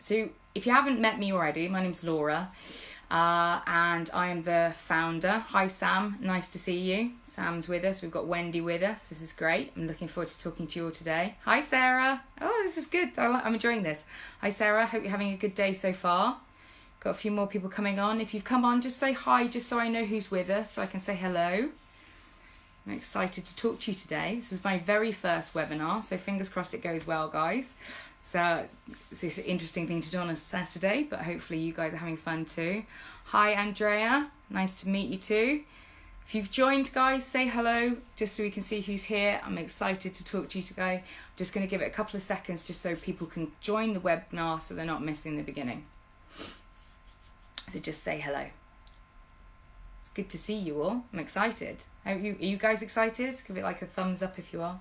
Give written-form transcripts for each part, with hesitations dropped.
So if you haven't met me already, my name's Laura, and I am the founder. Hi Sam, nice to see you. Sam's with us, we've got Wendy with us, this is great. I'm looking forward to talking to you all today. Hi Sarah, oh this is good, I'm enjoying this. Hi Sarah, hope you're having a good day so far. Got a few more people coming on. If you've come on, just say hi, just so I know who's with us, so I can say hello. I'm excited to talk to you today. This is my very first webinar, so fingers crossed it goes well, guys. So it's an interesting thing to do on a Saturday, but hopefully you guys are having fun too. Hi Andrea, nice to meet you too. If you've joined, guys, say hello, just so we can see who's here. I'm excited to talk to you today. I'm just going to give it a couple of seconds just so people can join the webinar so they're not missing the beginning. So just say hello. It's good to see you all. I'm excited. Are you guys excited? Give it like a thumbs up if you are.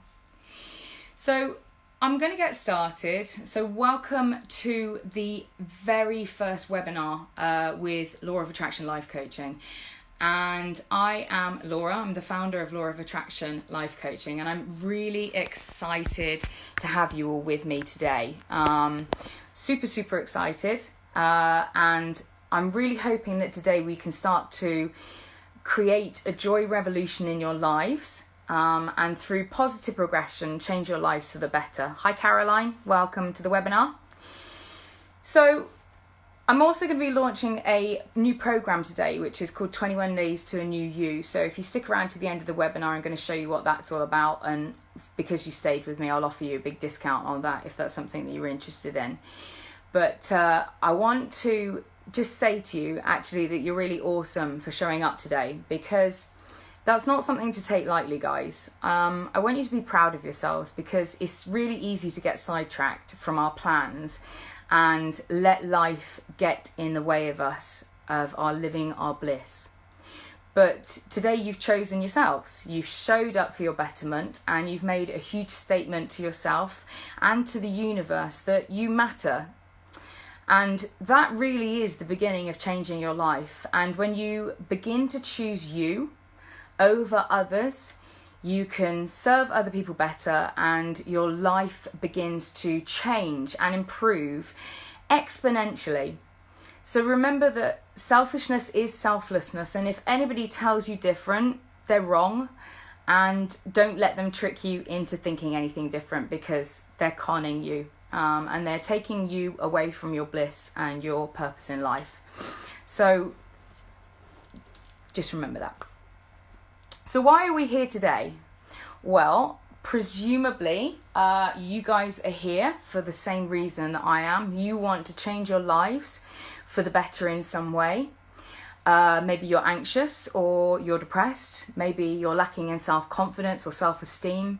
So I'm going to get started. So welcome to the very first webinar with Law of Attraction Life Coaching. And I am Laura. I'm the founder of Law of Attraction Life Coaching. And I'm really excited to have you all with me today. Super excited. And I'm really hoping that today we can start to create a joy revolution in your lives and through positive progression, change your lives for the better. Hi Caroline, welcome to the webinar. So I'm also going to be launching a new program today, which is called 21 Days to a New You. So if you stick around to the end of the webinar, I'm going to show you what that's all about. And because you stayed with me, I'll offer you a big discount on that if that's something that you're interested in. But I want to just say to you actually that you're really awesome for showing up today, because that's not something to take lightly, guys. I want you to be proud of yourselves, because it's really easy to get sidetracked from our plans and let life get in the way of us, of our living our bliss. But today you've chosen yourselves. You've showed up for your betterment, and you've made a huge statement to yourself and to the universe that you matter. And that really is the beginning of changing your life. And when you begin to choose you over others, you can serve other people better, and your life begins to change and improve exponentially. So remember that selfishness is selflessness. And if anybody tells you different, they're wrong. And don't let them trick you into thinking anything different, because they're conning you. And they're taking you away from your bliss and your purpose in life. So just remember that. So why are we here today? Well, presumably you guys are here for the same reason that I am. You want to change your lives for the better in some way. Maybe you're anxious or you're depressed. Maybe you're lacking in self-confidence or self-esteem.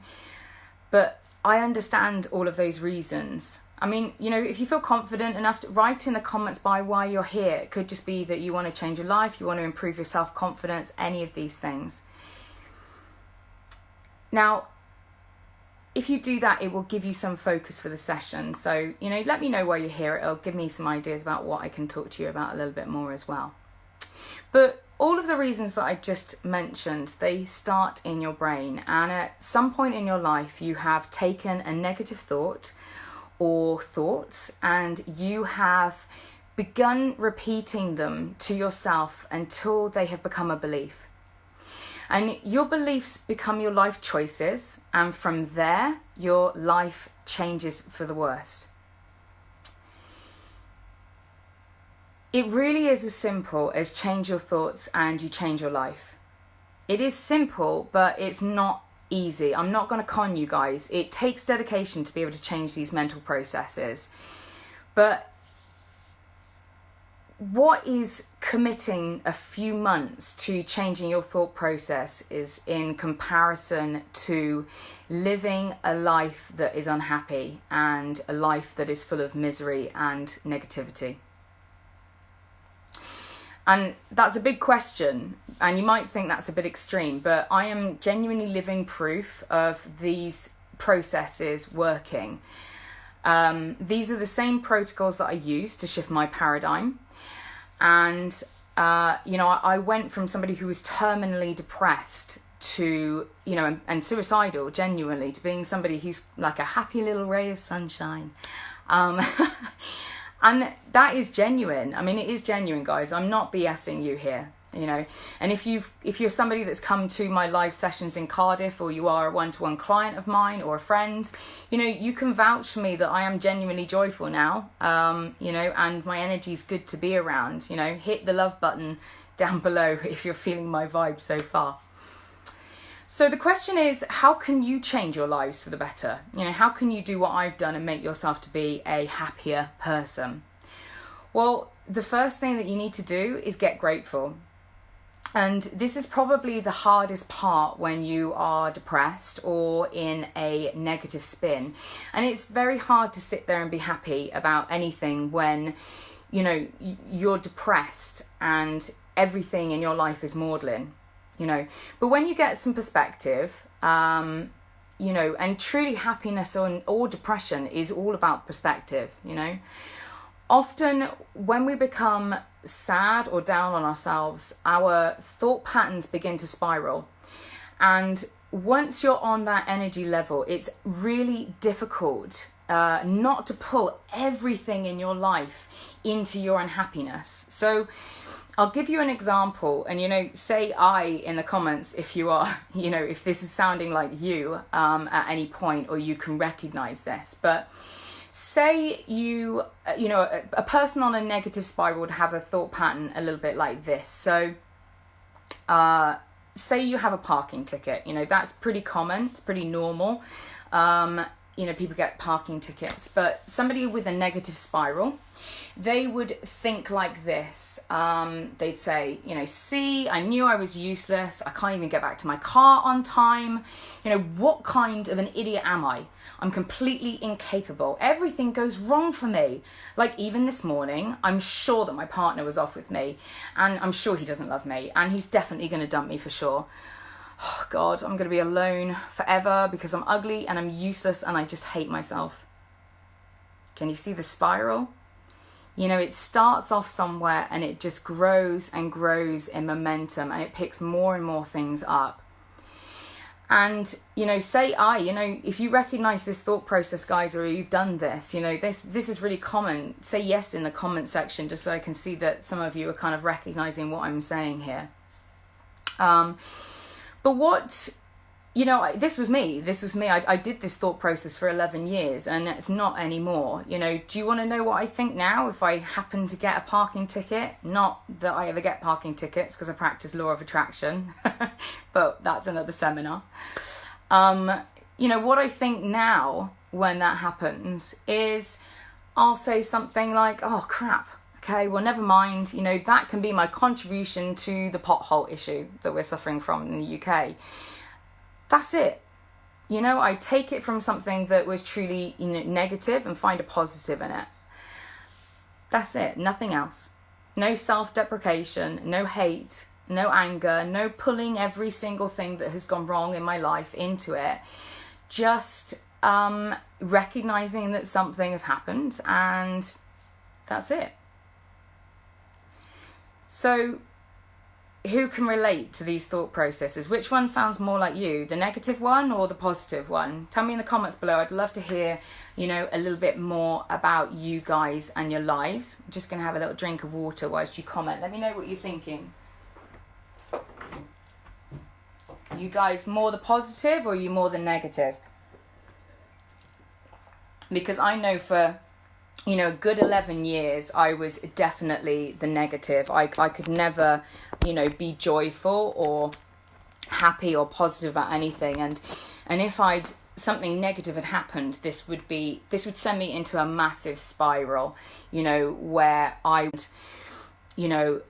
But I understand all of those reasons. I mean, you know, if you feel confident enough to write in the comments by why you're here. It could just be that you want to change your life, you want to improve your self-confidence, any of these things. Now, if you do that, it will give you some focus for the session. So, you know, let me know why you're here. It'll give me some ideas about what I can talk to you about a little bit more as well. But all of the reasons that I just mentioned, they start in your brain. And at some point in your life, you have taken a negative thought or thoughts, and you have begun repeating them to yourself until they have become a belief. And your beliefs become your life choices. And from there, your life changes for the worst. It really is as simple as change your thoughts and you change your life. It is simple, but it's not easy. I'm not going to con you guys. It takes dedication to be able to change these mental processes. But what is committing a few months to changing your thought process is in comparison to living a life that is unhappy and a life that is full of misery and negativity. And that's a big question, and you might think that's a bit extreme, but I am genuinely living proof of these processes working. These are the same protocols that I use to shift my paradigm. And, you know, I went from somebody who was terminally depressed to, you know, and suicidal, genuinely, to being somebody who's like a happy little ray of sunshine. And that is genuine. I mean, it is genuine, guys. I'm not BSing you here, you know. And if you're somebody that's come to my live sessions in Cardiff, or you are a one-to-one client of mine or a friend, you know, you can vouch for me that I am genuinely joyful now, you know, and my energy is good to be around. You know, hit the love button down below if you're feeling my vibe so far. So the question is, how can you change your lives for the better? You know, how can you do what I've done and make yourself to be a happier person? Well, the first thing that you need to do is get grateful. And this is probably the hardest part when you are depressed or in a negative spin. And it's very hard to sit there and be happy about anything when, you know, you're depressed and everything in your life is maudlin. You know, but when you get some perspective, you know, and truly happiness or depression is all about perspective, you know. Often when we become sad or down on ourselves, our thought patterns begin to spiral. And once you're on that energy level, it's really difficult not to pull everything in your life into your unhappiness. So I'll give you an example, and, you know, say I in the comments if you are, you know, if this is sounding like you at any point, or you can recognize this. But say you know, a person on a negative spiral would have a thought pattern a little bit like this. So say you have a parking ticket, you know, that's pretty common, it's pretty normal. You know, people get parking tickets, but somebody with a negative spiral, they would think like this. They'd say, you know, see, I knew I was useless. I can't even get back to my car on time. You know, what kind of an idiot am I? I'm completely incapable. Everything goes wrong for me. Like even this morning, I'm sure that my partner was off with me, and I'm sure he doesn't love me, and he's definitely going to dump me for sure. Oh God, I'm going to be alone forever because I'm ugly and I'm useless and I just hate myself. Can you see the spiral? You know, it starts off somewhere and it just grows and grows in momentum, and it picks more and more things up. And, you know, say you know, if you recognize this thought process, guys, or you've done this, you know, this is really common. Say yes in the comment section, just so I can see that some of you are kind of recognizing what I'm saying here. But what, you know, this was me. I did this thought process for 11 years and it's not anymore. You know, do you want to know what I think now if I happen to get a parking ticket? Not that I ever get parking tickets because I practice law of attraction, but that's another seminar. You know, what I think now when that happens is I'll say something like, oh crap. Okay, well, never mind. You know, that can be my contribution to the pothole issue that we're suffering from in the UK. That's it. You know, I take it from something that was truly, you know, negative and find a positive in it. That's it. Nothing else. No self-deprecation, no hate, no anger, no pulling every single thing that has gone wrong in my life into it. Just recognizing that something has happened, and that's it. So who can relate to these thought processes? Which one sounds more like you, the negative one or the positive one? Tell me in the comments below. I'd love to hear, you know, a little bit more about you guys and your lives. I'm just going to have a little drink of water whilst you comment. Let me know what you're thinking. You guys more the positive or you more the negative? Because I know for, you know, a good 11 years, I was definitely the negative. I could never, you know, be joyful or happy or positive about anything. And if something negative had happened, this would send me into a massive spiral, you know, where I would, you know,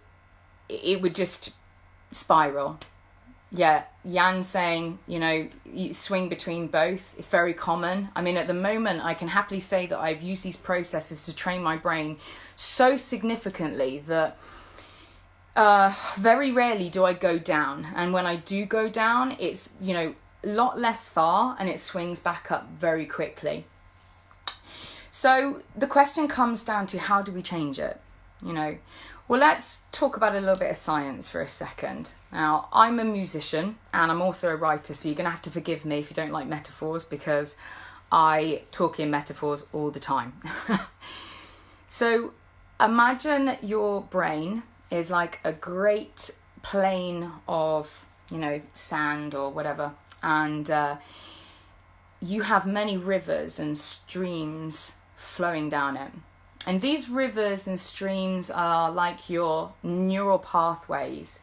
it would just spiral. Yeah, Jan saying, you know, you swing between both. It's very common. I mean, at the moment, I can happily say that I've used these processes to train my brain so significantly that very rarely do I go down. And when I do go down, it's, you know, a lot less far and it swings back up very quickly. So the question comes down to, how do we change it? You know, well, let's talk about a little bit of science for a second. Now, I'm a musician and I'm also a writer, so you're going to have to forgive me if you don't like metaphors, because I talk in metaphors all the time. So imagine your brain is like a great plain of, sand or whatever, and you have many rivers and streams flowing down it. And these rivers and streams are like your neural pathways.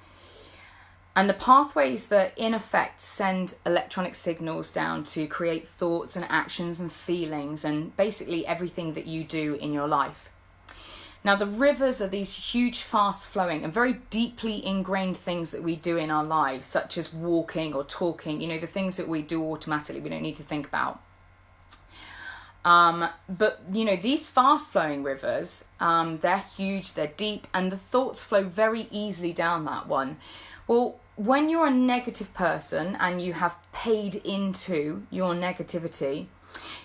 And the pathways that in effect send electronic signals down to create thoughts and actions and feelings and basically everything that you do in your life. Now, the rivers are these huge, fast-flowing and very deeply ingrained things that we do in our lives, such as walking or talking, the things that we do automatically, we don't need to think about. But these fast-flowing rivers, they're huge, they're deep, and the thoughts flow very easily down that one. Well, when you're a negative person and you have paid into your negativity,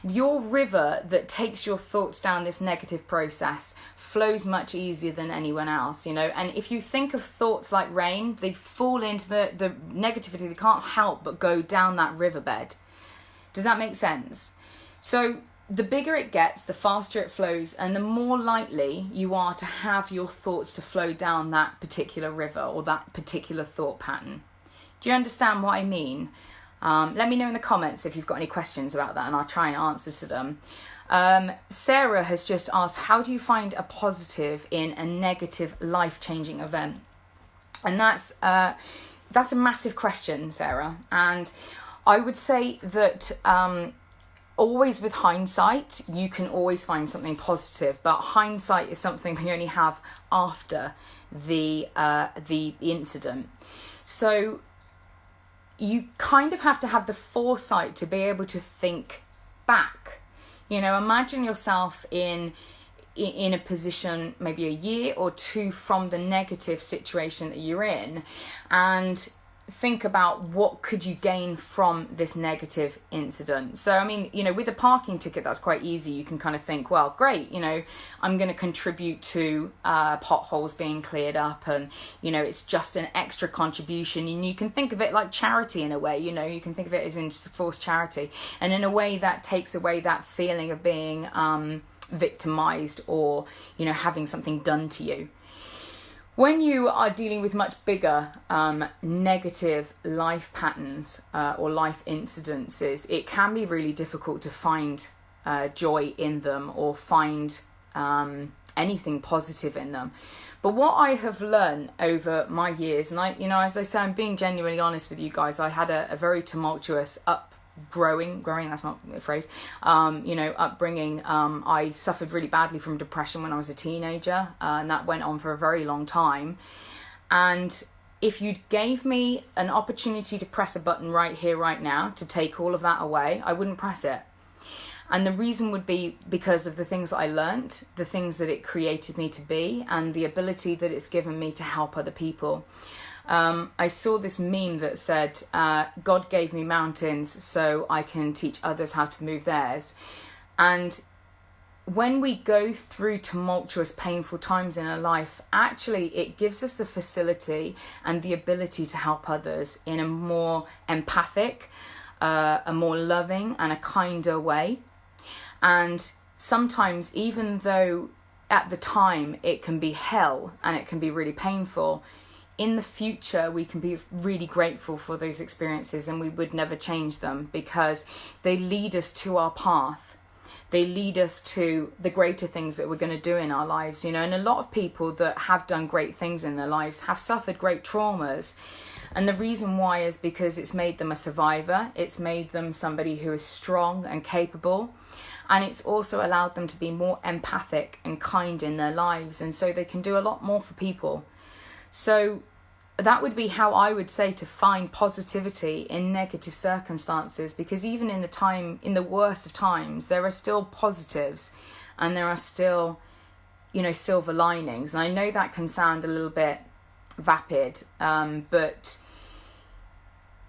your river that takes your thoughts down this negative process flows much easier than anyone else, and if you think of thoughts like rain, they fall into the negativity, they can't help but go down that riverbed. Does that make sense? So the bigger it gets, the faster it flows, and the more likely you are to have your thoughts to flow down that particular river or that particular thought pattern. Do you understand what I mean? Let me know in the comments if you've got any questions about that, and I'll try and answer to them. Sarah has just asked, how do you find a positive in a negative life-changing event? And that's a massive question, Sarah. And I would say that always with hindsight, you can always find something positive, but hindsight is something we only have after the incident. So you kind of have to have the foresight to be able to think back. Imagine yourself in a position maybe a year or two from the negative situation that you're in, and think about what could you gain from this negative incident. So I mean, with a parking ticket, that's quite easy. You can kind of think, well, great, I'm going to contribute to potholes being cleared up, and it's just an extra contribution, and you can think of it like charity in a way. You can think of it as in forced charity, and in a way that takes away that feeling of being victimized or having something done to you. When you are dealing with much bigger negative life patterns or life incidences, it can be really difficult to find joy in them or find anything positive in them. But what I have learned over my years, and as I say, I'm being genuinely honest with you guys, I had a very tumultuous growing, that's not a phrase, upbringing. I suffered really badly from depression when I was a teenager, and that went on for a very long time. And if you gave me an opportunity to press a button right here, right now, to take all of that away, I wouldn't press it. And the reason would be because of the things that I learnt, the things that it created me to be, and the ability that it's given me to help other people. I saw this meme that said, God gave me mountains so I can teach others how to move theirs. And when we go through tumultuous, painful times in our life, actually it gives us the facility and the ability to help others in a more empathic, a more loving and a kinder way. And sometimes, even though at the time it can be hell and it can be really painful, in the future, we can be really grateful for those experiences, and we would never change them because they lead us to our path. They lead us to the greater things that we're going to do in our lives, and a lot of people that have done great things in their lives have suffered great traumas. And the reason why is because it's made them a survivor. It's made them somebody who is strong and capable. And it's also allowed them to be more empathic and kind in their lives. And so they can do a lot more for people. So that would be how I would say to find positivity in negative circumstances, because even in the worst of times, there are still positives and there are still, silver linings. And I know that can sound a little bit vapid, but,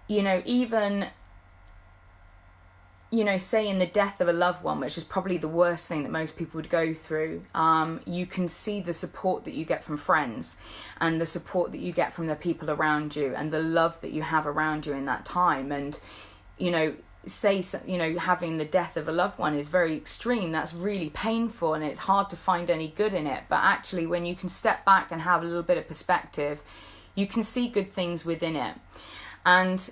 even, say in the death of a loved one, which is probably the worst thing that most people would go through, you can see the support that you get from friends and the support that you get from the people around you and the love that you have around you in that time. And, say, having the death of a loved one is very extreme, that's really painful and it's hard to find any good in it. But actually, when you can step back and have a little bit of perspective, you can see good things within it. And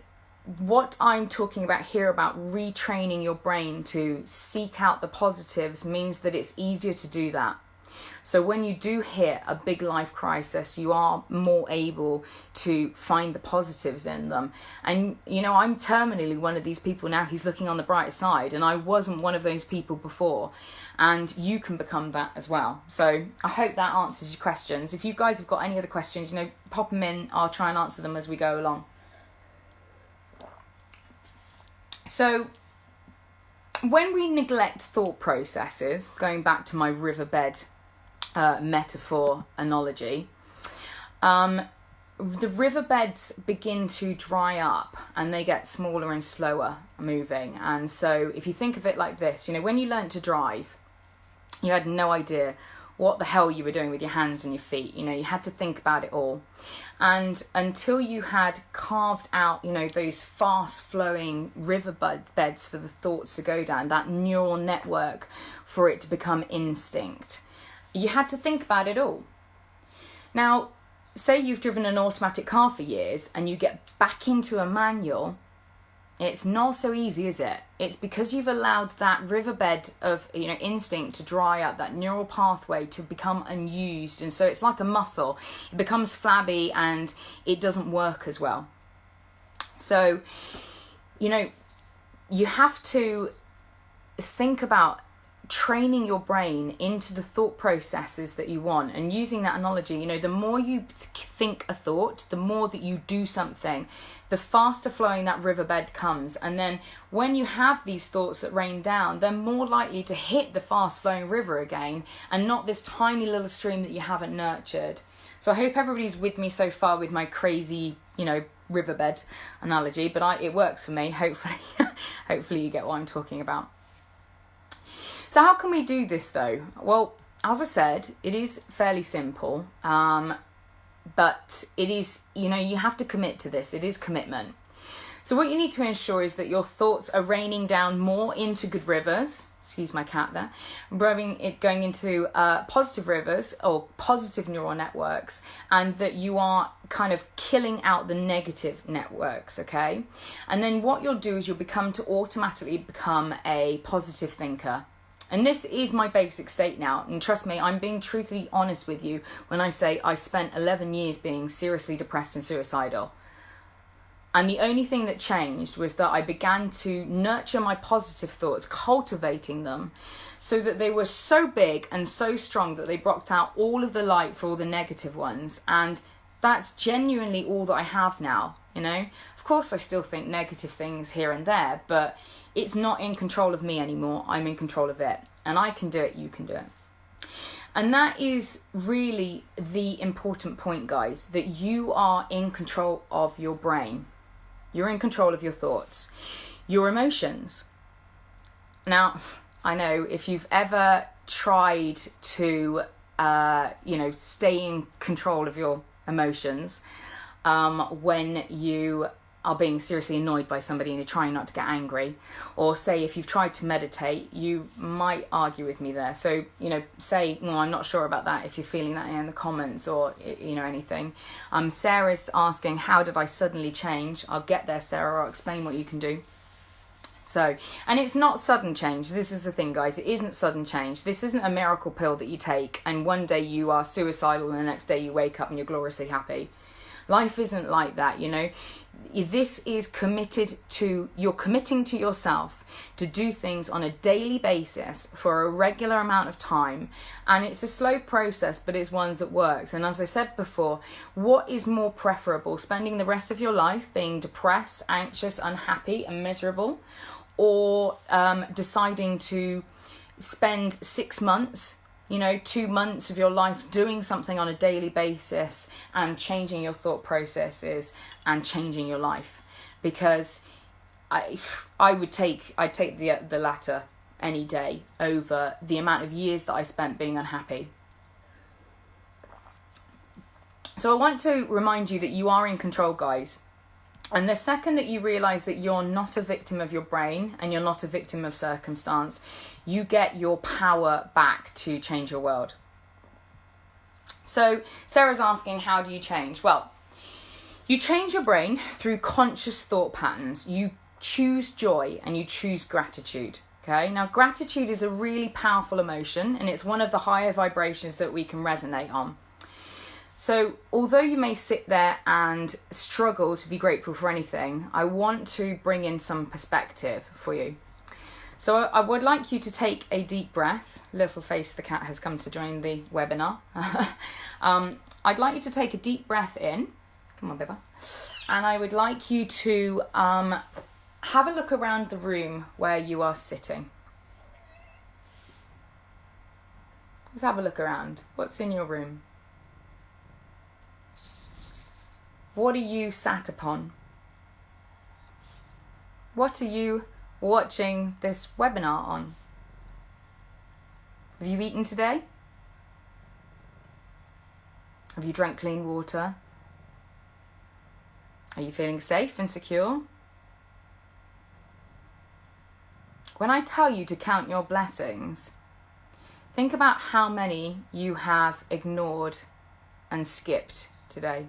what I'm talking about here about retraining your brain to seek out the positives means that it's easier to do that. So when you do hit a big life crisis, you are more able to find the positives in them. And, I'm terminally one of these people now who's looking on the bright side, and I wasn't one of those people before. And you can become that as well. So I hope that answers your questions. If you guys have got any other questions, pop them in. I'll try and answer them as we go along. So when we neglect thought processes, going back to my riverbed metaphor analogy, the riverbeds begin to dry up and they get smaller and slower moving. And so if you think of it like this, when you learnt to drive, you had no idea what the hell you were doing with your hands and your feet. You had to think about it all. And until you had carved out, those fast flowing river beds for the thoughts to go down, that neural network for it to become instinct, you had to think about it all. Now, say you've driven an automatic car for years and you get back into a manual, it's not so easy, is it? It's because you've allowed that riverbed of instinct to dry up, that neural pathway to become unused. And so it's like a muscle. It becomes flabby and it doesn't work as well. So, you have to think about training your brain into the thought processes that you want. And using that analogy, the more you think a thought, the more that you do something, the faster flowing that riverbed comes. And then when you have these thoughts that rain down, they're more likely to hit the fast flowing river again and not this tiny little stream that you haven't nurtured. So I hope everybody's with me so far with my crazy, riverbed analogy, but it works for me. Hopefully you get what I'm talking about. So how can we do this though? Well, as I said, it is fairly simple, but it is, you have to commit to this. It is commitment. So what you need to ensure is that your thoughts are raining down more into good rivers. Excuse my cat there. Going into positive rivers or positive neural networks, and that you are kind of killing out the negative networks, okay? And then what you'll do is you'll automatically become a positive thinker. And this is my basic state now. And trust me, I'm being truthfully honest with you when I say I spent 11 years being seriously depressed and suicidal. And the only thing that changed was that I began to nurture my positive thoughts, cultivating them so that they were so big and so strong that they blocked out all of the light for all the negative ones. And that's genuinely all that I have now, Of course, I still think negative things here and there, but it's not in control of me anymore. I'm in control of it. And I can do it, you can do it. And that is really the important point, guys, that you are in control of your brain. You're in control of your thoughts, your emotions. Now, I know if you've ever tried to, stay in control of your emotions, when you are being seriously annoyed by somebody and you're trying not to get angry, or say if you've tried to meditate, you might argue with me there. So, say, well, I'm not sure about that if you're feeling that in the comments or, anything. Sarah's asking, how did I suddenly change? I'll get there, Sarah. I'll explain what you can do. So, and it's not sudden change. This is the thing, guys. It isn't sudden change. This isn't a miracle pill that you take and one day you are suicidal and the next day you wake up and you're gloriously happy. Life isn't like that, This is you're committing to yourself to do things on a daily basis for a regular amount of time. And it's a slow process, but it's one that works. And as I said before, what is more preferable? Spending the rest of your life being depressed, anxious, unhappy, and miserable? Or deciding to spend 6 months 2 months of your life doing something on a daily basis and changing your thought processes and changing your life? Because I'd take the latter any day over the amount of years that I spent being unhappy. So I want to remind you that you are in control, guys. And the second that you realize that you're not a victim of your brain and you're not a victim of circumstance, you get your power back to change your world. So Sarah's asking, how do you change? Well, you change your brain through conscious thought patterns. You choose joy and you choose gratitude. Okay, now gratitude is a really powerful emotion, and it's one of the higher vibrations that we can resonate on. So although you may sit there and struggle to be grateful for anything, I want to bring in some perspective for you. So I would like you to take a deep breath. Little Face the cat has come to join the webinar. I'd like you to take a deep breath in. Come on, Bibba. And I would like you to have a look around the room where you are sitting. Let's have a look around. What's in your room? What are you sat upon? What are you watching this webinar on? Have you eaten today? Have you drank clean water? Are you feeling safe and secure? When I tell you to count your blessings, think about how many you have ignored and skipped today.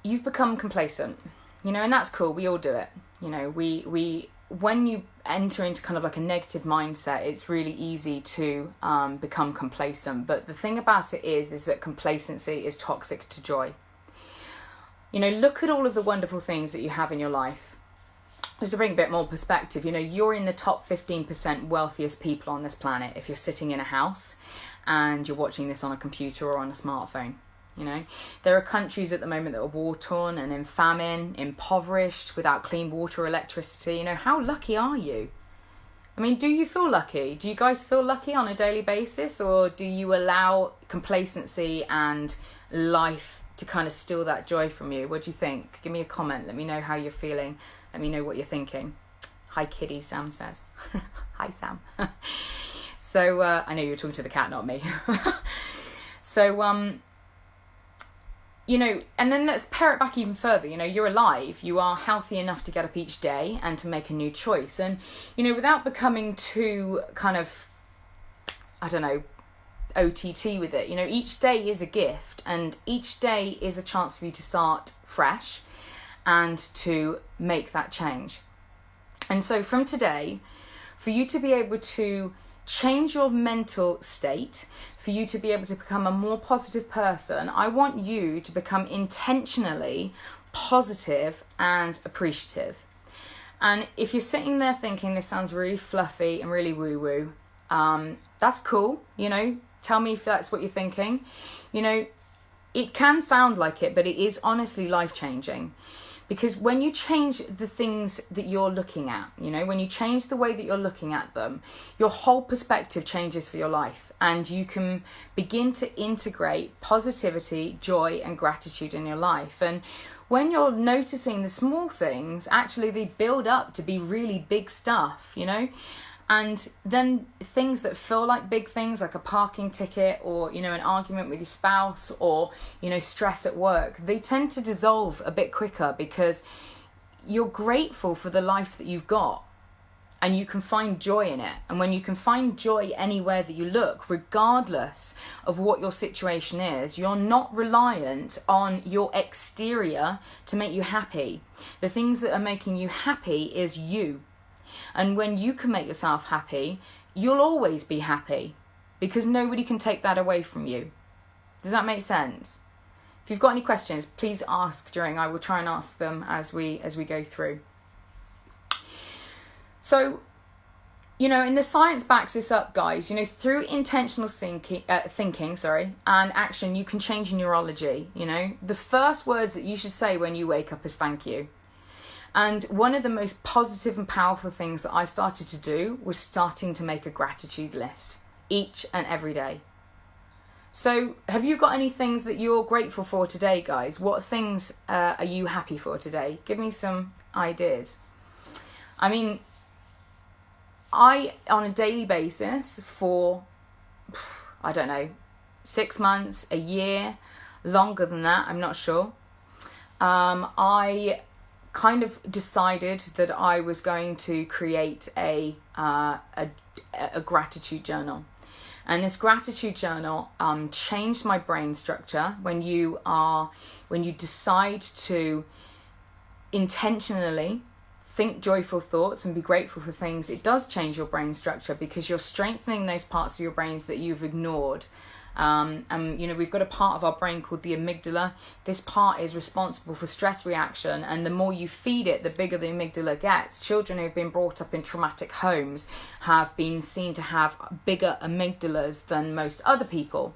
You've become complacent, and that's cool. We all do it. We when you enter into kind of like a negative mindset, it's really easy to become complacent. But the thing about it is that complacency is toxic to joy. Look at all of the wonderful things that you have in your life. Just to bring a bit more perspective, you're in the top 15% wealthiest people on this planet if you're sitting in a house and you're watching this on a computer or on a smartphone. There are countries at the moment that are war-torn and in famine, impoverished, without clean water or electricity. How lucky are you? Do you feel lucky? Do you guys feel lucky on a daily basis, or do you allow complacency and life to kind of steal that joy from you? What do you think? Give me a comment. Let me know how you're feeling. Let me know what you're thinking. Hi, kitty, Sam says. Hi, Sam. So, I know you were talking to the cat, not me. So, and then let's pare it back even further. You're alive, you are healthy enough to get up each day and to make a new choice. And, without becoming too kind of, OTT with it, each day is a gift, and each day is a chance for you to start fresh and to make that change. And so from today, for you to be able to change your mental state, for you to be able to become a more positive person, I want you to become intentionally positive and appreciative. And if you're sitting there thinking this sounds really fluffy and really woo-woo, that's cool. Tell me if that's what you're thinking. It can sound like it, but it is honestly life-changing. Because when you change the things that you're looking at, when you change the way that you're looking at them, your whole perspective changes for your life. And you can begin to integrate positivity, joy, and gratitude in your life. And when you're noticing the small things, actually they build up to be really big stuff, And then things that feel like big things, like a parking ticket or, an argument with your spouse or, stress at work, they tend to dissolve a bit quicker because you're grateful for the life that you've got and you can find joy in it. And when you can find joy anywhere that you look, regardless of what your situation is, you're not reliant on your exterior to make you happy. The things that are making you happy is you. And when you can make yourself happy, you'll always be happy because nobody can take that away from you. Does that make sense? If you've got any questions, please ask during. I will try and ask them as we go through. So, and the science backs this up, guys. Through intentional thinking, and action, you can change your neurology. The first words that you should say when you wake up is thank you. And one of the most positive and powerful things that I started to do was starting to make a gratitude list each and every day. So have you got any things that you're grateful for today, guys? What things are you happy for today? Give me some ideas. I, on a daily basis, for I don't know, 6 months, a year, longer than that, I'm not sure. I kind of decided that I was going to create a gratitude journal. And this gratitude journal changed my brain structure. When you decide to intentionally think joyful thoughts and be grateful for things, it does change your brain structure, because you're strengthening those parts of your brains that you've ignored. And we've got a part of our brain called the amygdala. This part is responsible for stress reaction, and the more you feed it, the bigger the amygdala gets. Children who've been brought up in traumatic homes have been seen to have bigger amygdalas than most other people.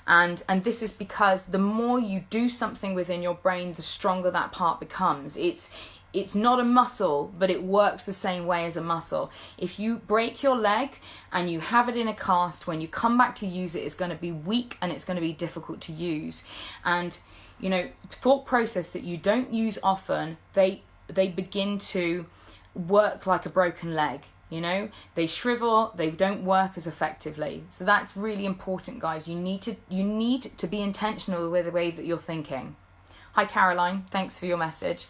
And this is because the more you do something within your brain, the stronger that part becomes. It's not a muscle, but it works the same way as a muscle. If you break your leg and you have it in a cast, when you come back to use it, it's going to be weak and it's going to be difficult to use. And, thought process that you don't use often, they begin to work like a broken leg. They shrivel, they don't work as effectively. So that's really important, guys. You need to be intentional with the way that you're thinking. Hi, Caroline. Thanks for your message.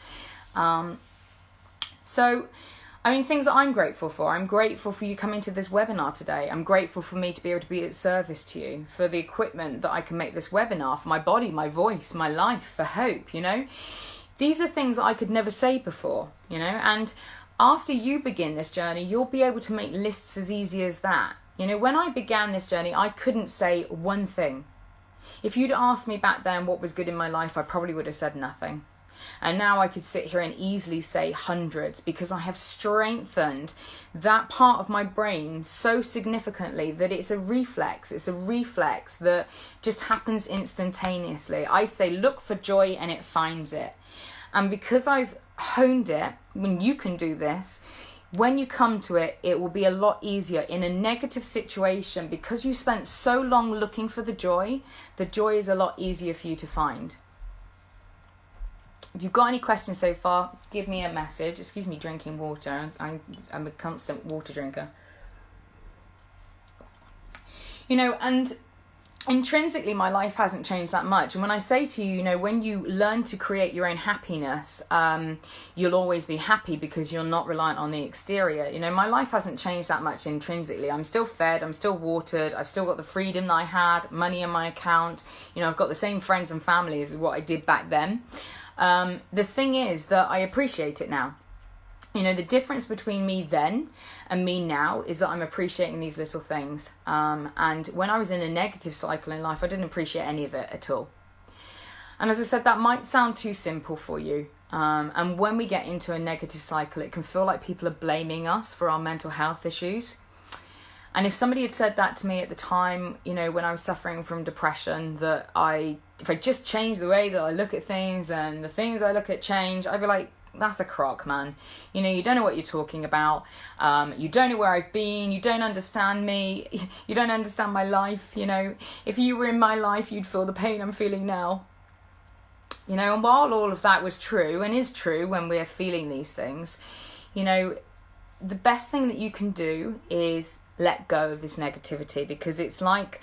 Things that I'm grateful for. I'm grateful for you coming to this webinar today. I'm grateful for me to be able to be of service to you, for the equipment that I can make this webinar, for my body, my voice, my life, for hope, These are things that I could never say before, and after you begin this journey, you'll be able to make lists as easy as that. When I began this journey, I couldn't say one thing. If you'd asked me back then what was good in my life, I probably would have said nothing. And now I could sit here and easily say hundreds, because I have strengthened that part of my brain so significantly that it's a reflex. It's a reflex that just happens instantaneously. I say, look for joy, and it finds it. And because I've honed it, when you can do this, when you come to it, it will be a lot easier. In a negative situation, because you spent so long looking for the joy is a lot easier for you to find. If you've got any questions so far, give me a message. Excuse me, drinking water. I'm a constant water drinker. And intrinsically, my life hasn't changed that much. And when I say to you, when you learn to create your own happiness, you'll always be happy because you're not reliant on the exterior. My life hasn't changed that much intrinsically. I'm still fed, I'm still watered, I've still got the freedom that I had, money in my account. I've got the same friends and family as what I did back then. The thing is that I appreciate it now. The difference between me then and me now is that I'm appreciating these little things. And when I was in a negative cycle in life, I didn't appreciate any of it at all. And as I said, that might sound too simple for you. And when we get into a negative cycle, it can feel like people are blaming us for our mental health issues. And if somebody had said that to me at the time, when I was suffering from depression, that if I just changed the way that I look at things and the things I look at change, I'd be like, that's a crock, man. You don't know what you're talking about. You don't know where I've been. You don't understand me. You don't understand my life. If you were in my life, you'd feel the pain I'm feeling now. And while all of that was true and is true when we're feeling these things, the best thing that you can do is let go of this negativity, because it's like,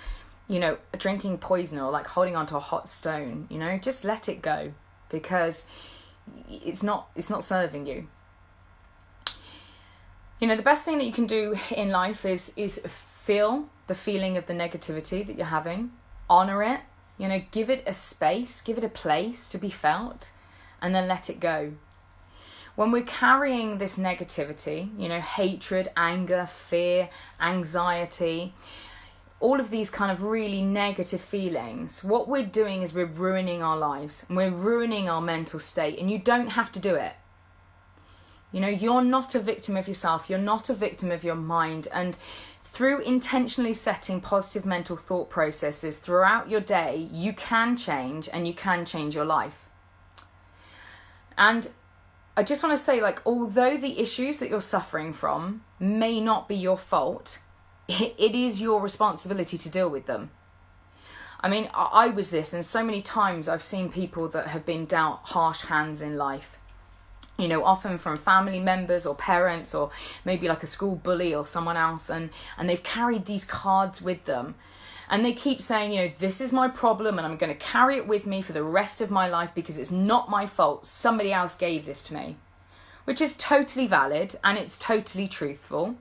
drinking poison or like holding onto a hot stone. Just let it go, because it's not serving you. The best thing that you can do in life is feel the feeling of the negativity that you're having, honor it, give it a space, give it a place to be felt, and then let it go. When we're carrying this negativity, hatred, anger, fear, anxiety, all of these kind of really negative feelings, what we're doing is we're ruining our lives and we're ruining our mental state, and you don't have to do it. You're not a victim of yourself. You're not a victim of your mind. And through intentionally setting positive mental thought processes throughout your day, you can change, and you can change your life. And I just want to say, although the issues that you're suffering from may not be your fault, it is your responsibility to deal with them. I was this, and so many times I've seen people that have been dealt harsh hands in life. Often from family members or parents, or maybe like a school bully or someone else, and they've carried these cards with them. And they keep saying, this is my problem and I'm going to carry it with me for the rest of my life because it's not my fault. Somebody else gave this to me, which is totally valid and it's totally truthful.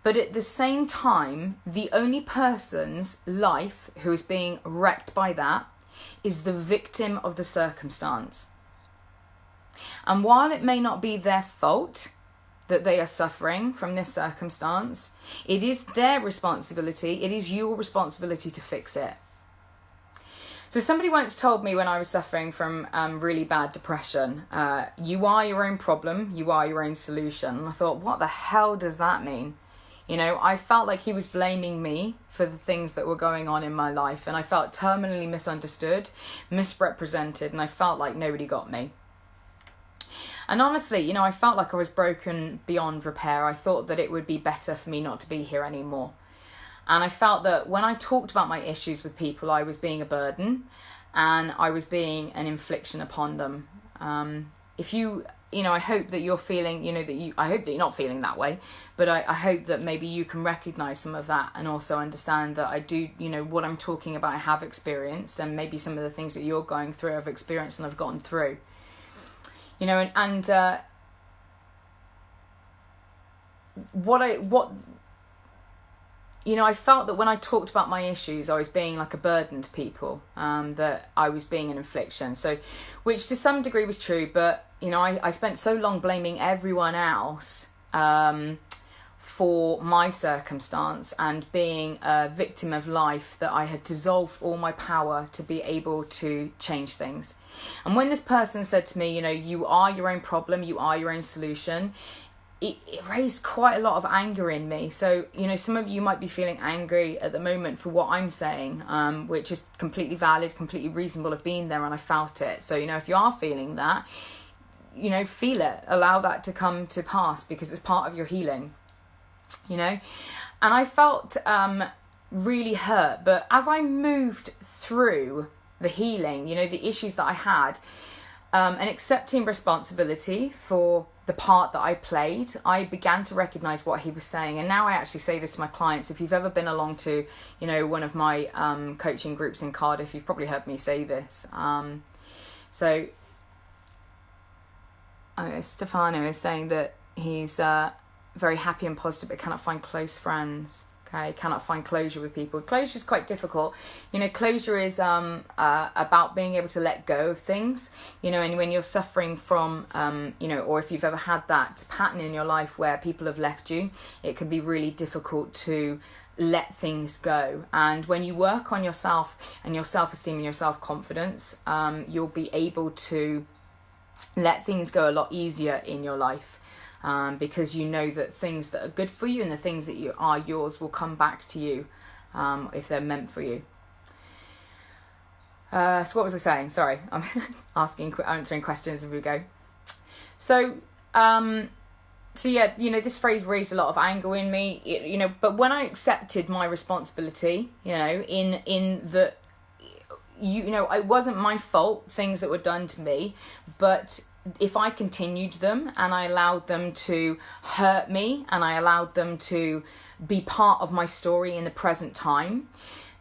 But at the same time, the only person's life who is being wrecked by that is the victim of the circumstance. And while it may not be their fault that they are suffering from this circumstance, it is their responsibility, it is your responsibility to fix it. So somebody once told me when I was suffering from really bad depression, you are your own problem, you are your own solution. And I thought, what the hell does that mean? I felt like he was blaming me for the things that were going on in my life, and I felt terminally misunderstood, misrepresented, and I felt like nobody got me. And honestly, I felt like I was broken beyond repair. I thought that it would be better for me not to be here anymore. And I felt that when I talked about my issues with people, I was being a burden and I was being an infliction upon them. I hope that you're feeling, I hope that you're not feeling that way, but I hope that maybe you can recognize some of that and also understand that I do, what I'm talking about, I have experienced, and maybe some of the things that you're going through, I've experienced and I've gotten through. I felt that when I talked about my issues, I was being like a burden to people, that I was being an infliction. So, which to some degree was true, but, I spent so long blaming everyone else for my circumstance and being a victim of life that I had dissolved all my power to be able to change things. And when this person said to me, you are your own problem, you are your own solution, it raised quite a lot of anger in me. So, some of you might be feeling angry at the moment for what I'm saying, which is completely valid, completely reasonable. I've been there and I felt it. So, if you are feeling that, feel it. Allow that to come to pass because it's part of your healing, And I felt really hurt. But as I moved through the healing, the issues that I had, and accepting responsibility for the part that I played, I began to recognize what he was saying. And now I actually say this to my clients. If you've ever been along to, one of my coaching groups in Cardiff, you've probably heard me say this. Stefano is saying that he's very happy and positive, but cannot find close friends. Okay, cannot find closure with people. Closure is quite difficult. Closure is about being able to let go of things. And when you're suffering from, or if you've ever had that pattern in your life where people have left you, it can be really difficult to let things go. And when you work on yourself and your self-esteem and your self-confidence, you'll be able to let things go a lot easier in your life. Because you know that things that are good for you and the things that are yours will come back to you if they're meant for you. So what was I saying? Sorry, I'm answering questions as we go. So yeah, this phrase raised a lot of anger in me, but when I accepted my responsibility, in that, it wasn't my fault, things that were done to me, but if I continued them and I allowed them to hurt me and I allowed them to be part of my story in the present time,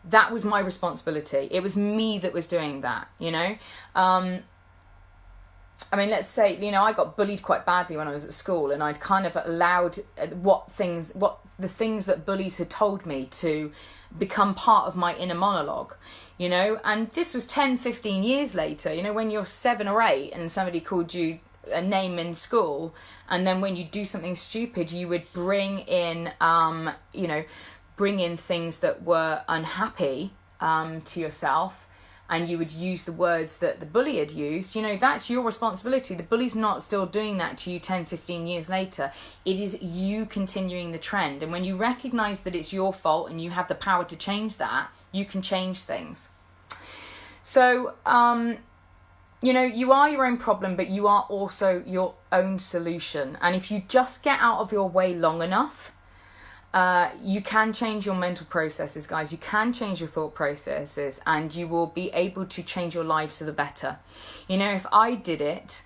that was my responsibility. It was me that was doing that, let's say, I got bullied quite badly when I was at school, and I'd kind of allowed the things that bullies had told me to become part of my inner monologue. And this was 10, 15 years later, when you're 7 or 8 and somebody called you a name in school, and then when you do something stupid, you would bring in things that were unhappy to yourself, and you would use the words that the bully had used. That's your responsibility. The bully's not still doing that to you 10, 15 years later. It is you continuing the trend. And when you recognize that it's your fault and you have the power to change that, you can change things. So, you are your own problem, but you are also your own solution. And if you just get out of your way long enough, you can change your mental processes, guys. You can change your thought processes, and you will be able to change your lives for the better. If I did it,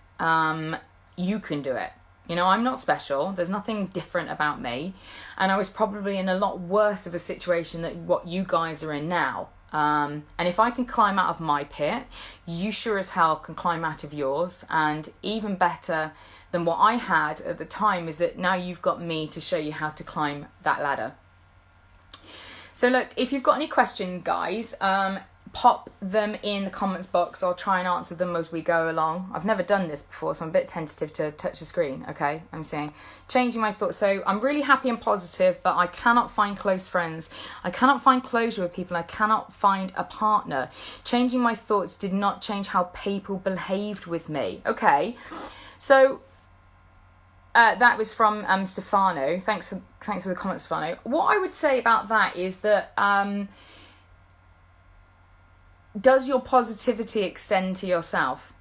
you can do it. You know, I'm not special. There's nothing different about me. And I was probably in a lot worse of a situation than what you guys are in now. And if I can climb out of my pit, you sure as hell can climb out of yours. And even better than what I had at the time is that now you've got me to show you how to climb that ladder. So look, if you've got any questions, guys, pop them in the comments box. I'll try and answer them as we go along. I've never done this before, so I'm a bit tentative to touch the screen. Okay, I'm saying changing my thoughts. So I'm really happy and positive, but I cannot find close friends. I cannot find closure with people. I cannot find a partner. Changing my thoughts did not change how people behaved with me. Okay, so that was from Stefano. Thanks for the comment, Stefano. What I would say about that is that does your positivity extend to yourself?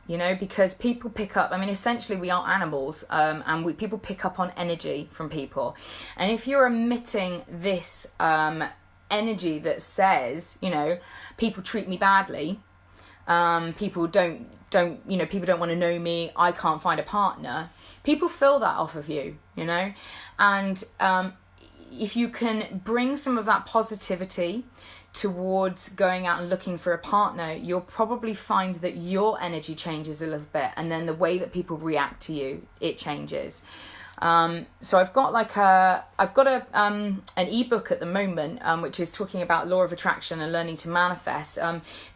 You know, because people pick up, I mean, essentially we are animals, and people pick up on energy from people. And if you're emitting this energy that says, you know, people treat me badly, people don't want to know me, I can't find a partner, people feel that off of you, you know. And if you can bring some of that positivity towards going out and looking for a partner, you'll probably find that your energy changes a little bit, and then the way that people react to you, it changes. So I've got an ebook at the moment, which is talking about law of attraction and learning to manifest.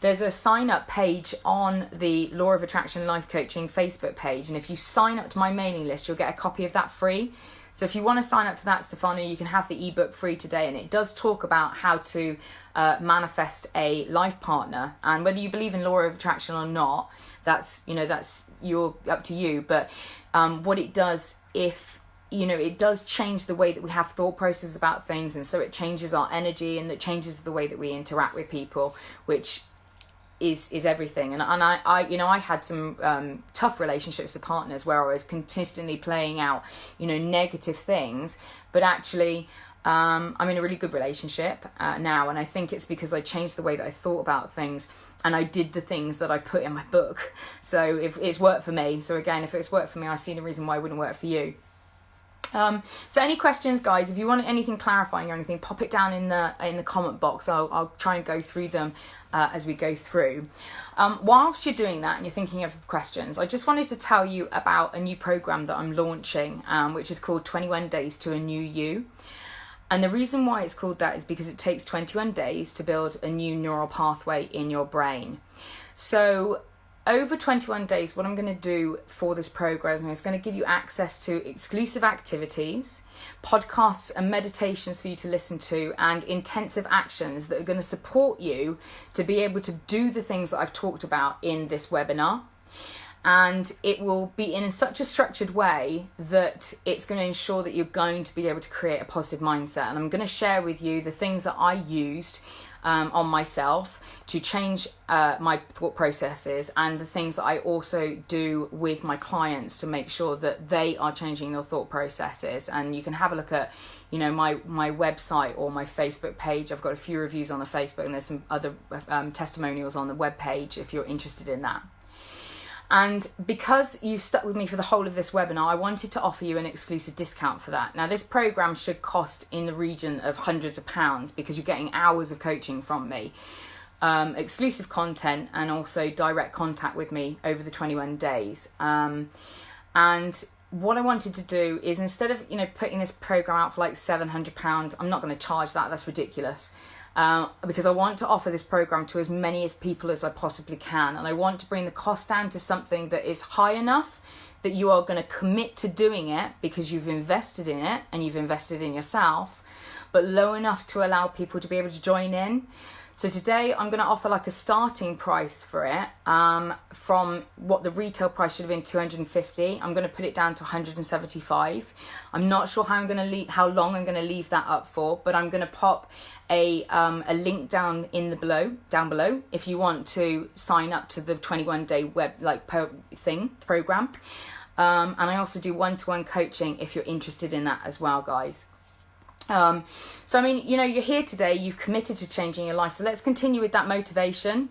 There's a sign up page on the Law of Attraction Life Coaching Facebook page, and if you sign up to my mailing list, you'll get a copy of that free. So if you want to sign up to that, Stefano, you can have the ebook free today, and it does talk about how to manifest a life partner. And whether you believe in law of attraction or not, that's up to you. But what it does, it does change the way that we have thought processes about things, and so it changes our energy, and it changes the way that we interact with people, which is everything. And I had some tough relationships with partners where I was consistently playing out, negative things, but actually I'm in a really good relationship now, and I think it's because I changed the way that I thought about things, and I did the things that I put in my book. So if it's worked for me, so again, if it's worked for me, I see no reason why it wouldn't work for you. So any questions, guys? If you want anything clarifying or anything, pop it down in the comment box. I'll try and go through them as we go through. Whilst you're doing that and you're thinking of questions, I just wanted to tell you about a new program that I'm launching, which is called 21 Days to a New You. And the reason why it's called that is because it takes 21 days to build a new neural pathway in your brain. So over 21 days, what I'm going to do for this program is going to give you access to exclusive activities, podcasts and meditations for you to listen to, and intensive actions that are going to support you to be able to do the things that I've talked about in this webinar. And it will be in such a structured way that it's going to ensure that you're going to be able to create a positive mindset. And I'm going to share with you the things that I used on myself to change my thought processes, and the things that I also do with my clients to make sure that they are changing their thought processes. And you can have a look at my website or my Facebook page. I've got a few reviews on the Facebook, and there's some other testimonials on the web page if you're interested in that. And because you've stuck with me for the whole of this webinar, I wanted to offer you an exclusive discount for that. Now, this program should cost in the region of hundreds of pounds, because you're getting hours of coaching from me, exclusive content, and also direct contact with me over the 21 days. And what I wanted to do is, instead of putting this program out for like £700, I'm not going to charge that. That's ridiculous. Because I want to offer this program to as many people as I possibly can, and I want to bring the cost down to something that is high enough that you are going to commit to doing it because you've invested in it and you've invested in yourself, but low enough to allow people to be able to join in. So today I'm going to offer like a starting price for it, from what the retail price should have been £250. I'm going to put it down to £175. I'm not sure how long I'm going to leave that up for, but I'm going to pop a link down below if you want to sign up to the 21-day program. And I also do one-to-one coaching if you're interested in that as well, guys. So I mean, you're here today, you've committed to changing your life, so let's continue with that motivation.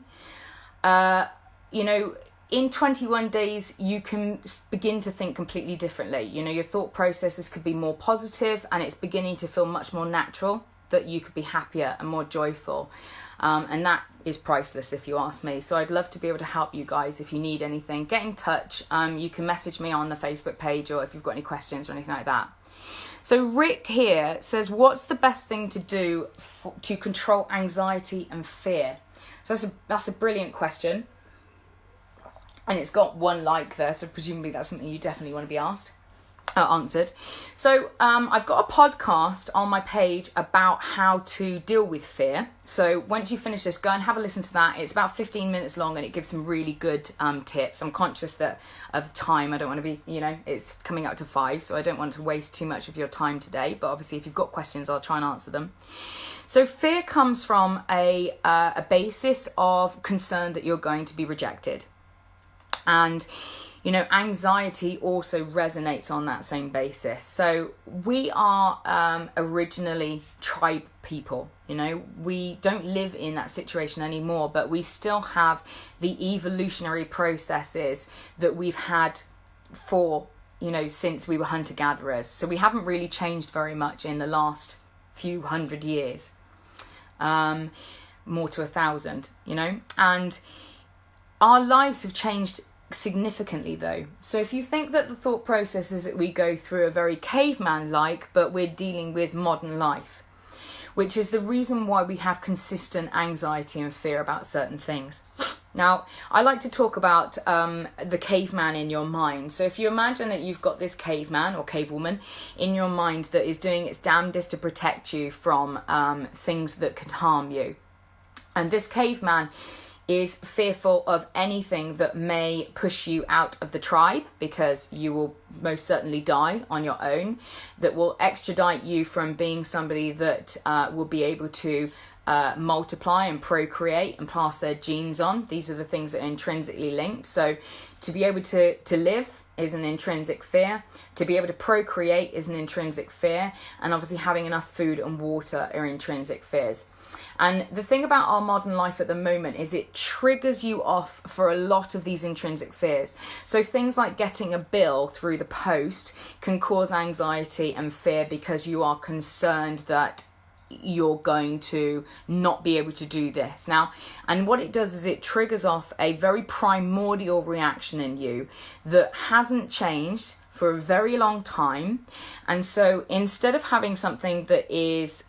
in 21 days, you can begin to think completely differently. You know, your thought processes could be more positive, and it's beginning to feel much more natural that you could be happier and more joyful. And that is priceless, if you ask me. So I'd love to be able to help you guys. If you need anything, get in touch. You can message me on the Facebook page, or if you've got any questions or anything like that. So Rick here says, what's the best thing to do to control anxiety and fear? So that's a brilliant question. And it's got one like there, so presumably that's something you definitely want to be answered. So I've got a podcast on my page about how to deal with fear. So once you finish this, go and have a listen to that. It's about 15 minutes long, and it gives some really good tips. I'm conscious of time. I don't want to be, it's coming up to 5, so I don't want to waste too much of your time today. But obviously, if you've got questions, I'll try and answer them. So fear comes from a basis of concern that you're going to be rejected. And anxiety also resonates on that same basis. So we are originally tribe people. We don't live in that situation anymore, but we still have the evolutionary processes that we've had for, since we were hunter-gatherers. So we haven't really changed very much in the last few hundred years, more to 1,000, and our lives have changed significantly though. So if you think that the thought processes that we go through are very caveman-like, but we're dealing with modern life, which is the reason why we have consistent anxiety and fear about certain things. Now, I like to talk about the caveman in your mind. So if you imagine that you've got this caveman or cavewoman in your mind that is doing its damnedest to protect you from things that could harm you. And this caveman is fearful of anything that may push you out of the tribe, because you will most certainly die on your own, that will extradite you from being somebody that will be able to multiply and procreate and pass their genes on. These are the things that are intrinsically linked. So to be able to live is an intrinsic fear. To be able to procreate is an intrinsic fear. And obviously having enough food and water are intrinsic fears. And the thing about our modern life at the moment is it triggers you off for a lot of these intrinsic fears. So things like getting a bill through the post can cause anxiety and fear because you are concerned that you're going to not be able to do this. Now, and what it does is it triggers off a very primordial reaction in you that hasn't changed for a very long time. And so instead of having something that is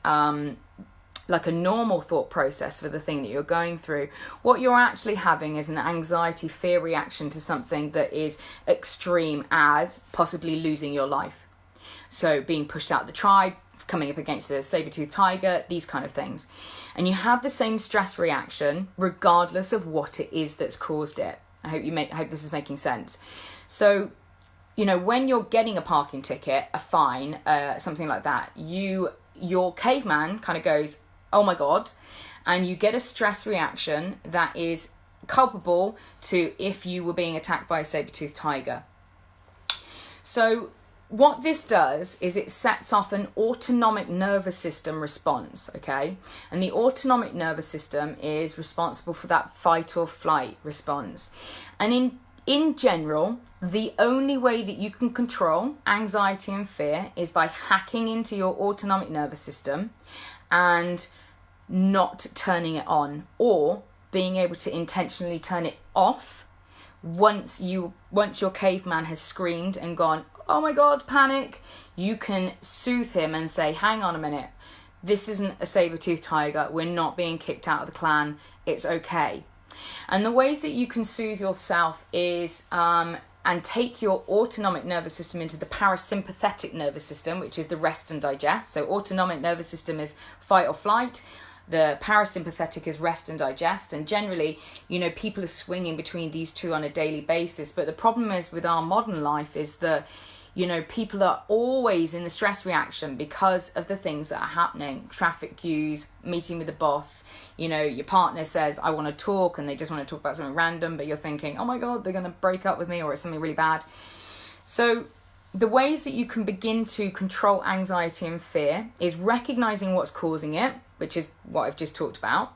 like a normal thought process for the thing that you're going through, what you're actually having is an anxiety fear reaction to something that is extreme, as possibly losing your life. So being pushed out the tribe, coming up against a saber-toothed tiger, these kind of things. And you have the same stress reaction regardless of what it is that's caused it. I hope this is making sense. So, when you're getting a parking ticket, a fine, something like that, your caveman kind of goes, oh my God, and you get a stress reaction that is culpable to if you were being attacked by a saber-toothed tiger. So what this does is it sets off an autonomic nervous system response, okay? And the autonomic nervous system is responsible for that fight or flight response. And in general, the only way that you can control anxiety and fear is by hacking into your autonomic nervous system and not turning it on, or being able to intentionally turn it off once your caveman has screamed and gone, oh my God, panic. You can soothe him and say, hang on a minute, this isn't a saber-toothed tiger, we're not being kicked out of the clan, it's okay. And the ways that you can soothe yourself is and take your autonomic nervous system into the parasympathetic nervous system, which is the rest and digest. So autonomic nervous system is fight or flight. The parasympathetic is rest and digest. And generally, people are swinging between these two on a daily basis. But the problem is with our modern life is that, people are always in the stress reaction because of the things that are happening. Traffic queues, meeting with the boss, your partner says, I want to talk, and they just want to talk about something random, but you're thinking, oh my God, they're going to break up with me, or it's something really bad. So the ways that you can begin to control anxiety and fear is recognizing what's causing it, which is what I've just talked about,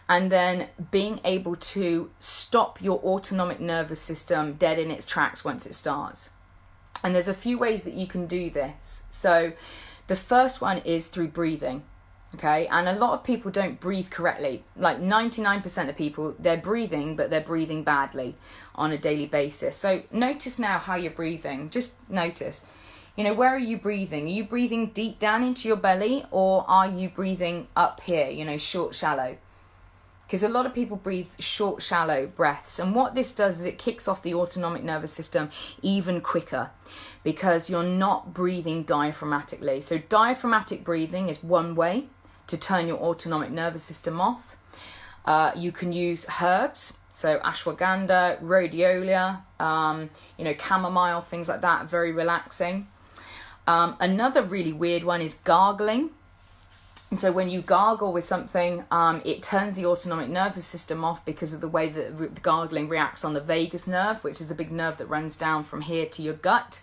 and then being able to stop your autonomic nervous system dead in its tracks once it starts. And there's a few ways that you can do this. So the first one is through breathing. Okay, and a lot of people don't breathe correctly. Like 99% of people, they're breathing, but they're breathing badly on a daily basis. So notice now how you're breathing. Just notice, where are you breathing? Are you breathing deep down into your belly, or are you breathing up here, short, shallow? Because a lot of people breathe short, shallow breaths. And what this does is it kicks off the autonomic nervous system even quicker, because you're not breathing diaphragmatically. So diaphragmatic breathing is one way to turn your autonomic nervous system off. You can use herbs, so ashwagandha, rhodiola, chamomile, things like that, very relaxing. Another really weird one is gargling. And so when you gargle with something, it turns the autonomic nervous system off because of the way that the gargling reacts on the vagus nerve, which is the big nerve that runs down from here to your gut.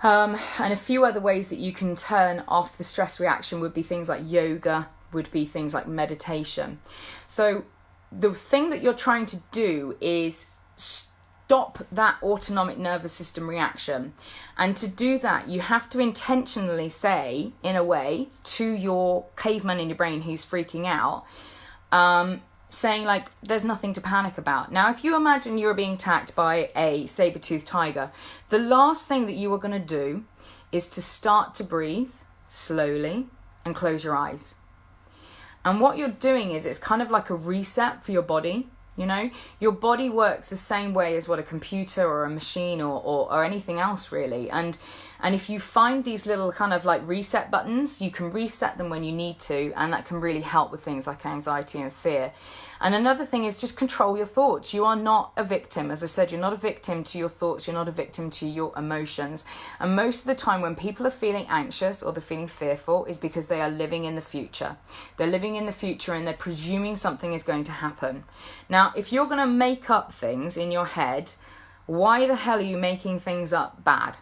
And a few other ways that you can turn off the stress reaction would be things like yoga, would be things like meditation. So the thing that you're trying to do is stop that autonomic nervous system reaction. And to do that, you have to intentionally say, in a way, to your caveman in your brain who's freaking out, saying like, there's nothing to panic about. Now, if you imagine you were being attacked by a saber-toothed tiger, the last thing that you are going to do is to start to breathe slowly and close your eyes. And what you're doing is it's kind of like a reset for your body. Your body works the same way as what a computer or a machine or anything else really. And if you find these little kind of like reset buttons, you can reset them when you need to, and that can really help with things like anxiety and fear. And another thing is just control your thoughts. You are not a victim. As I said, you're not a victim to your thoughts. You're not a victim to your emotions. And most of the time when people are feeling anxious or they're feeling fearful is because they are living in the future. They're living in the future and they're presuming something is going to happen. Now, if you're going to make up things in your head, why the hell are you making things up bad?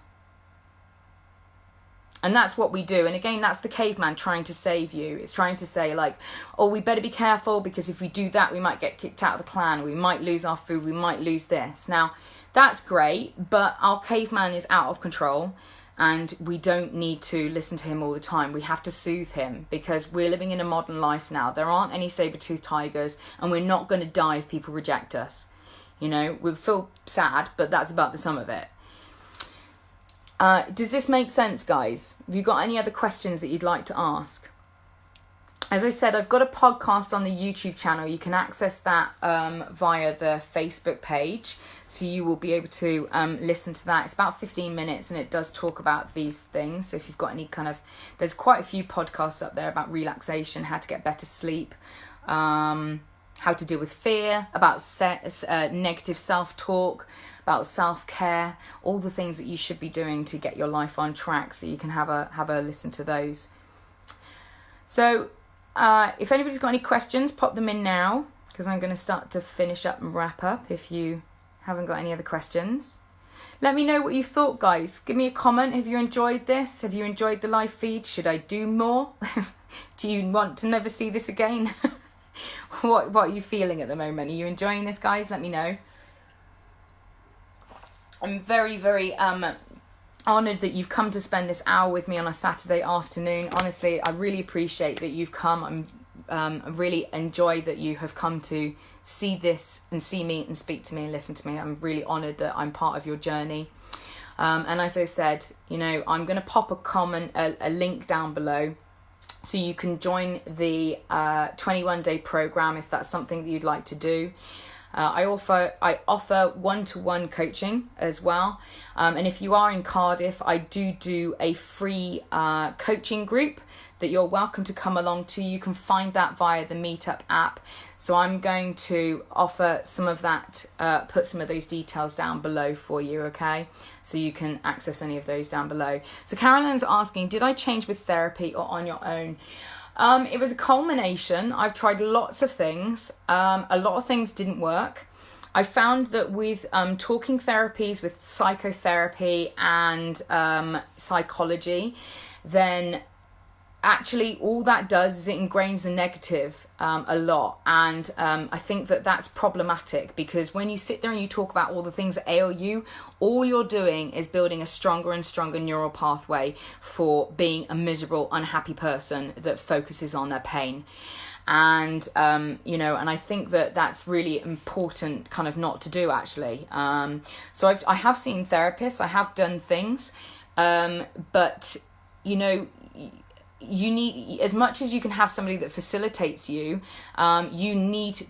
And that's what we do. And again, that's the caveman trying to save you. It's trying to say like, oh, we better be careful because if we do that, we might get kicked out of the clan. We might lose our food. We might lose this. Now, that's great, but our caveman is out of control and we don't need to listen to him all the time. We have to soothe him because we're living in a modern life now. There aren't any saber-toothed tigers and we're not going to die if people reject us. We feel sad, but that's about the sum of it. Does this make sense, guys? Have you got any other questions that you'd like to ask? As I said, I've got a podcast on the YouTube channel. You can access that via the Facebook page. So you will be able to listen to that. It's about 15 minutes and it does talk about these things. So if you've got any there's quite a few podcasts up there about relaxation, how to get better sleep, how to deal with fear, about negative self-talk, about self-care, all the things that you should be doing to get your life on track, so you can have a listen to those. So if anybody's got any questions, pop them in now, because I'm going to start to finish up and wrap up if you haven't got any other questions. Let me know what you thought, guys. Give me a comment. Have you enjoyed this? Have you enjoyed the live feed? Should I do more? Do you want to never see this again? What are you feeling at the moment? Are you enjoying this, guys? Let me know. I'm very, very honoured that you've come to spend this hour with me on a Saturday afternoon. Honestly, I really appreciate that you've come. I really enjoy that you have come to see this and see me and speak to me and listen to me. I'm really honoured that I'm part of your journey. And as I said, I'm going to pop a link down below so you can join the 21-day program if that's something that you'd like to do. I offer one-to-one coaching as well. And if you are in Cardiff, I do a free coaching group that you're welcome to come along to. You can find that via the Meetup app. So I'm going to offer some of that, put some of those details down below for you, okay? So you can access any of those down below. So Carolyn's asking, did I change with therapy or on your own? It was a culmination. I've tried lots of things. A lot of things didn't work. I found that with talking therapies, with psychotherapy and psychology, then actually all that does is it ingrains the negative a lot, and I think that that's problematic, because when you sit there and you talk about all the things that ail you, all you're doing is building a stronger and stronger neural pathway for being a miserable, unhappy person that focuses on their pain. And and I think that that's really important kind of not to do, actually. So I have seen therapists, I have done things, but you need, as much as you can have somebody that facilitates you, you need